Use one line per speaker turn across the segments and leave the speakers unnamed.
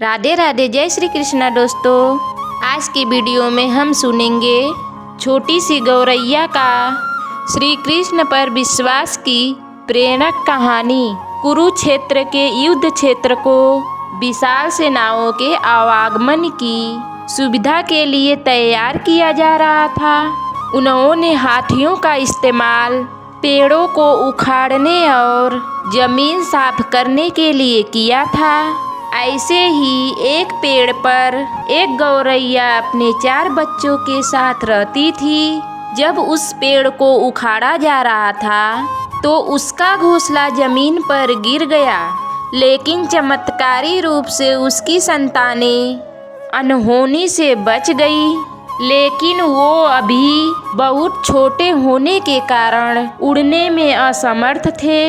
राधे राधे, जय श्री कृष्णा। दोस्तों, आज की वीडियो में हम सुनेंगे छोटी सी गौरैया का श्री कृष्ण पर विश्वास की प्रेरक कहानी। कुरुक्षेत्र के युद्ध क्षेत्र को विशाल सेनाओं के आवागमन की सुविधा के लिए तैयार किया जा रहा था। उन्होंने हाथियों का इस्तेमाल पेड़ों को उखाड़ने और जमीन साफ करने के लिए किया था। ऐसे ही एक पेड़ पर एक गौरैया अपने 4 बच्चों के साथ रहती थी। जब उस पेड़ को उखाड़ा जा रहा था तो उसका घोंसला जमीन पर गिर गया, लेकिन चमत्कारी रूप से उसकी संतानें अनहोनी से बच गई। लेकिन वो अभी बहुत छोटे होने के कारण उड़ने में असमर्थ थे।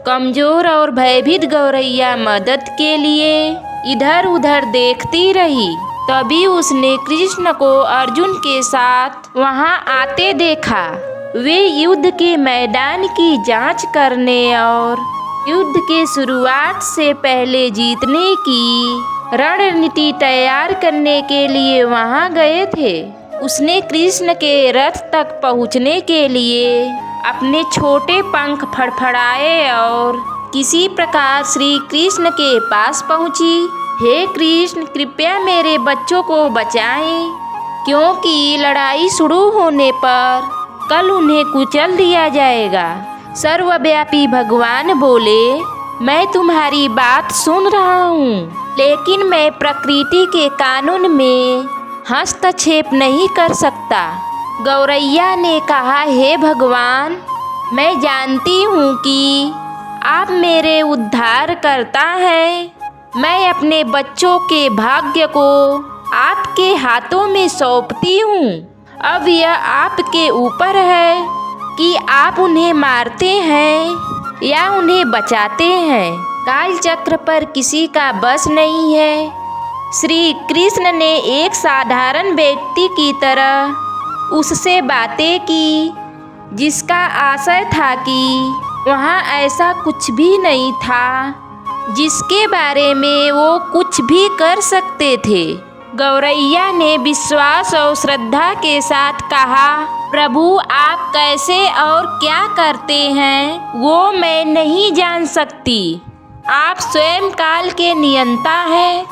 कमजोर और भयभीत गौरैया मदद के लिए इधर उधर देखती रही। तभी उसने कृष्ण को अर्जुन के साथ वहां आते देखा। वे युद्ध के मैदान की जांच करने और युद्ध के शुरुआत से पहले जीतने की रणनीति तैयार करने के लिए वहां गए थे। उसने कृष्ण के रथ तक पहुंचने के लिए अपने छोटे पंख फड़फड़ाए और किसी प्रकार श्री कृष्ण के पास पहुंची। हे कृष्ण, कृपया मेरे बच्चों को बचाएं, क्योंकि लड़ाई शुरू होने पर कल उन्हें कुचल दिया जाएगा। सर्वव्यापी भगवान बोले, मैं तुम्हारी बात सुन रहा हूँ, लेकिन मैं प्रकृति के कानून में हस्तक्षेप नहीं कर सकता। गौरैया ने कहा, हे भगवान, मैं जानती हूँ कि आप मेरे उद्धार करता हैं। मैं अपने बच्चों के भाग्य को आपके हाथों में सौंपती हूँ। अब यह आपके ऊपर है कि आप उन्हें मारते हैं या उन्हें बचाते हैं। काल चक्र पर किसी का बस नहीं है। श्री कृष्ण ने एक साधारण व्यक्ति की तरह उससे बातें की, जिसका आशय था कि वहाँ ऐसा कुछ भी नहीं था जिसके बारे में वो कुछ भी कर सकते थे। गौरैया ने विश्वास और श्रद्धा के साथ कहा, प्रभु, आप कैसे और क्या करते हैं वो मैं नहीं जान सकती। आप स्वयं काल के नियंता हैं,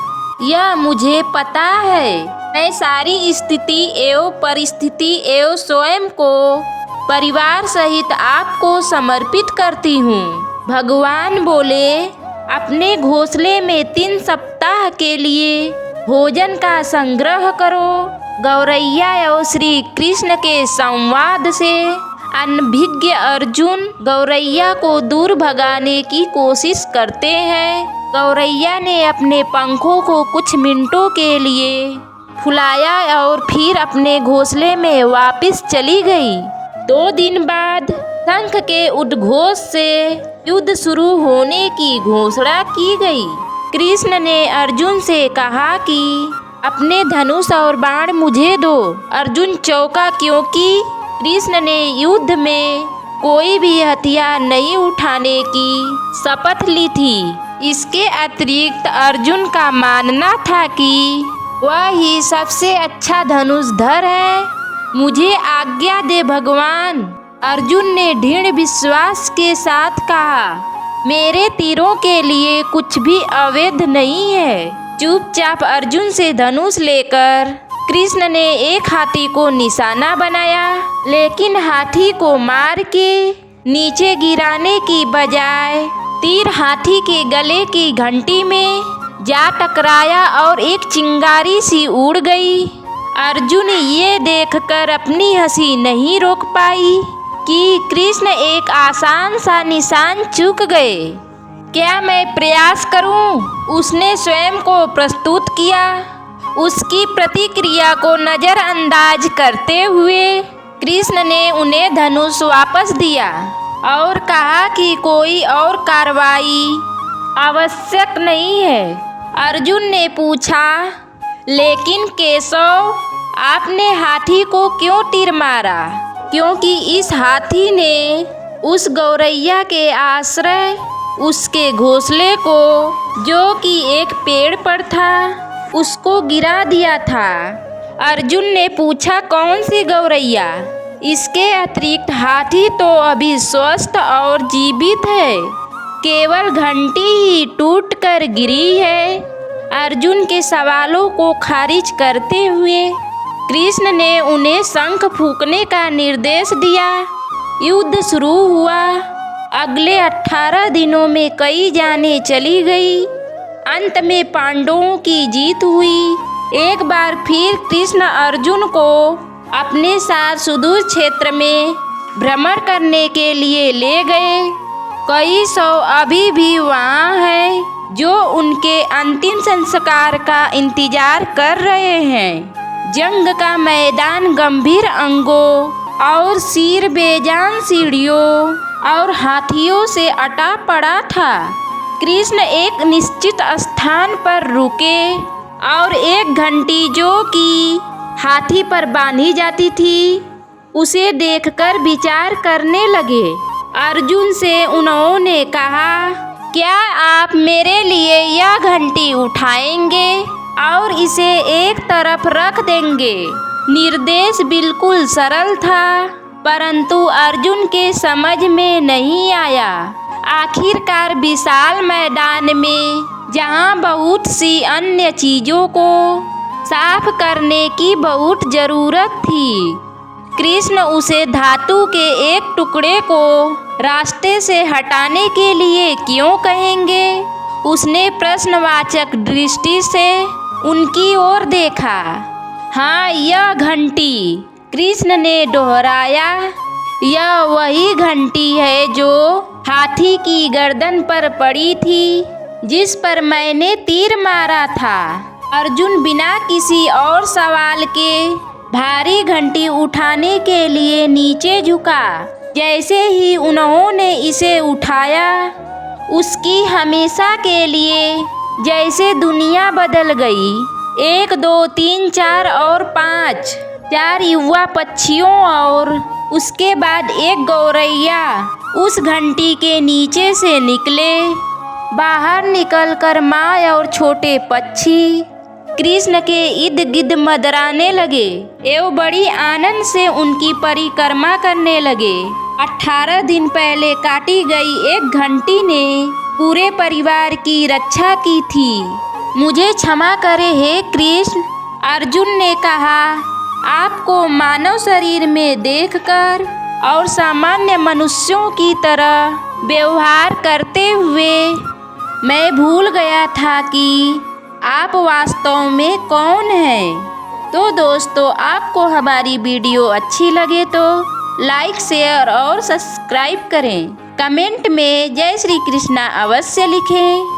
यह मुझे पता है। मैं सारी स्थिति एवं परिस्थिति एवं स्वयं को परिवार सहित आपको समर्पित करती हूँ। भगवान बोले, अपने घोंसले में 3 सप्ताह के लिए भोजन का संग्रह करो। गौरैया और श्री कृष्ण के संवाद से अनभिज्ञ अर्जुन गौरैया को दूर भगाने की कोशिश करते हैं। गौरैया ने अपने पंखों को कुछ मिनटों के लिए फुलाया और फिर अपने घोंसले में वापस चली गई। 2 दिन बाद शंख के उद्घोष से युद्ध शुरू होने की घोषणा की गई। कृष्ण ने अर्जुन से कहा कि अपने धनुष और बाण मुझे दो। अर्जुन चौंका, क्योंकि कृष्ण ने युद्ध में कोई भी हथियार नहीं उठाने की शपथ ली थी। इसके अतिरिक्त अर्जुन का मानना था कि वह ही सबसे अच्छा धनुषधर है। मुझे आज्ञा दे भगवान, अर्जुन ने दृढ़ विश्वास के साथ कहा। मेरे तीरों के लिए कुछ भी अवैध नहीं है। चुपचाप अर्जुन से धनुष लेकर कृष्ण ने एक हाथी को निशाना बनाया, लेकिन हाथी को मार के नीचे गिराने की बजाय तीर हाथी के गले की घंटी में जा टकराया और एक चिंगारी सी उड़ गई। अर्जुन ये देखकर अपनी हंसी नहीं रोक पाई कि कृष्ण एक आसान सा निशान चूक गए। क्या मैं प्रयास करूं? उसने स्वयं को प्रस्तुत किया। उसकी प्रतिक्रिया को नजरअंदाज करते हुए कृष्ण ने उन्हें धनुष वापस दिया और कहा कि कोई और कार्रवाई आवश्यक नहीं है। अर्जुन ने पूछा, लेकिन केशव, आपने हाथी को क्यों तीर मारा? क्योंकि इस हाथी ने उस गौरैया के आश्रय उसके घोंसले को, जो कि एक पेड़ पर था, उसको गिरा दिया था। अर्जुन ने पूछा, कौन सी गौरैया? इसके अतिरिक्त हाथी तो अभी स्वस्थ और जीवित है, केवल घंटी ही टूट कर गिरी है। अर्जुन के सवालों को खारिज करते हुए कृष्ण ने उन्हें शंख फूंकने का निर्देश दिया। युद्ध शुरू हुआ। अगले 18 दिनों में कई जानें चली गई। अंत में पांडवों की जीत हुई। एक बार फिर कृष्ण अर्जुन को अपने साथ सुदूर क्षेत्र में भ्रमण करने के लिए ले गए। कई सौ अभी भी वहाँ हैं जो उनके अंतिम संस्कार का इंतजार कर रहे हैं। जंग का मैदान गंभीर अंगों और सिर बेजान सीढ़ियों और हाथियों से अटा पड़ा था। कृष्ण एक निश्चित स्थान पर रुके और एक घंटी जो कि हाथी पर बांधी जाती थी, उसे देखकर विचार करने लगे। अर्जुन से उन्होंने कहा, क्या आप मेरे लिए यह घंटी उठाएंगे और इसे एक तरफ रख देंगे? निर्देश बिल्कुल सरल था, परंतु अर्जुन के समझ में नहीं आया। आखिरकार विशाल मैदान में, जहाँ बहुत सी अन्य चीज़ों को साफ करने की बहुत ज़रूरत थी, कृष्ण उसे धातु के एक टुकड़े को रास्ते से हटाने के लिए क्यों कहेंगे? उसने प्रश्नवाचक दृष्टि से उनकी ओर देखा। हाँ, यह घंटी, कृष्ण ने दोहराया। यह वही घंटी है जो हाथी की गर्दन पर पड़ी थी, जिस पर मैंने तीर मारा था। अर्जुन बिना किसी और सवाल के भारी घंटी उठाने के लिए नीचे झुका। जैसे ही उन्होंने इसे उठाया, उसकी हमेशा के लिए जैसे दुनिया बदल गई। 1 2 3 4 और 5 4 युवा पक्षियों और उसके बाद एक गौरैया उस घंटी के नीचे से निकले। बाहर निकलकर माँ और छोटे पक्षी कृष्ण के इर्द गिर्द मदराने लगे एवं बड़ी आनंद से उनकी परिक्रमा करने लगे। 18 दिन पहले काटी गई एक घंटी ने पूरे परिवार की रक्षा की थी। मुझे क्षमा करे हे कृष्ण, अर्जुन ने कहा। आपको मानव शरीर में देखकर और सामान्य मनुष्यों की तरह व्यवहार करते हुए मैं भूल गया था कि आप वास्तव में कौन हैं। तो दोस्तों, आपको हमारी वीडियो अच्छी लगे तो लाइक, शेयर और सब्सक्राइब करें। कमेंट में जय श्री कृष्णा अवश्य लिखें।